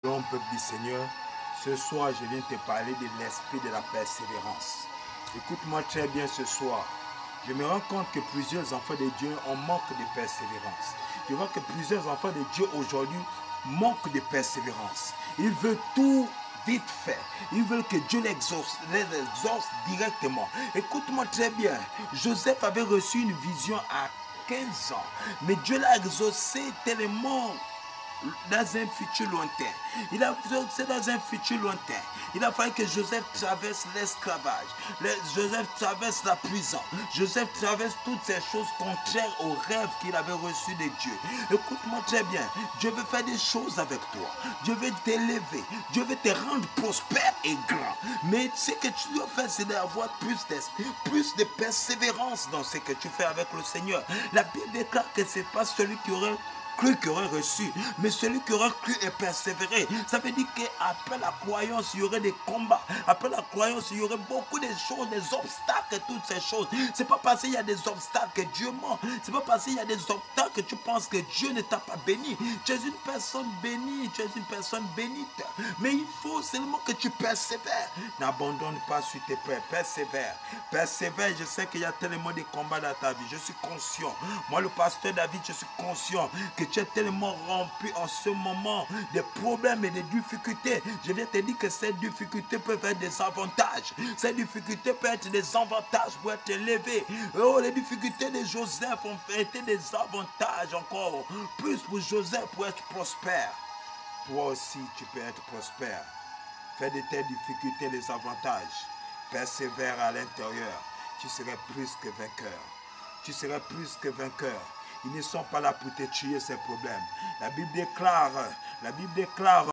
Shalom, peuple du Seigneur. Ce soir, je viens te parler de l'esprit de la persévérance. Écoute-moi très bien ce soir. Je me rends compte que plusieurs enfants de Dieu ont manque de persévérance. Je vois que plusieurs enfants de Dieu aujourd'hui manquent de persévérance. Ils veulent tout vite fait. Ils veulent que Dieu les exauce directement. Écoute-moi très bien. Joseph avait reçu une vision à 15 ans. Mais Dieu l'a exaucé tellement dans un futur lointain. C'est dans un futur lointain. Il a fallu que Joseph traverse l'esclavage. Joseph traverse la prison. Joseph traverse toutes ces choses contraires aux rêves qu'il avait reçus de Dieu. Écoute-moi très bien. Dieu veut faire des choses avec toi. Dieu veut t'élever. Dieu veut te rendre prospère et grand. Mais ce que tu dois faire, c'est d'avoir plus de persévérance dans ce que tu fais avec le Seigneur. La Bible déclare que ce n'est pas celui qui aurait cru qui aurait reçu, mais celui qui aura cru et persévéré. Ça veut dire qu'après la croyance, il y aurait des combats. Après la croyance, il y aurait beaucoup de choses, des obstacles et toutes ces choses. C'est pas parce qu'il y a des obstacles que Dieu ment. C'est pas parce qu'il y a des obstacles que tu penses que Dieu ne t'a pas béni. Tu es une personne bénie, tu es une personne bénite. Mais il faut seulement que tu persévères. N'abandonne pas sur tes peurs, persévère. Persévère, je sais qu'il y a tellement de combats dans ta vie. Je suis conscient. Moi, le pasteur David, je suis conscient que tu es tellement rempli en ce moment de problèmes et de difficultés. Je viens te dire que ces difficultés peuvent être des avantages. Ces difficultés peuvent être des avantages pour être élevé. Oh, les difficultés de Joseph ont été des avantages encore. Plus pour Joseph pour être prospère. Toi aussi, tu peux être prospère. Fais de tes difficultés les avantages. Persévère à l'intérieur. Tu seras plus que vainqueur. Tu seras plus que vainqueur. Ils ne sont pas là pour te tuer ces problèmes. La Bible déclare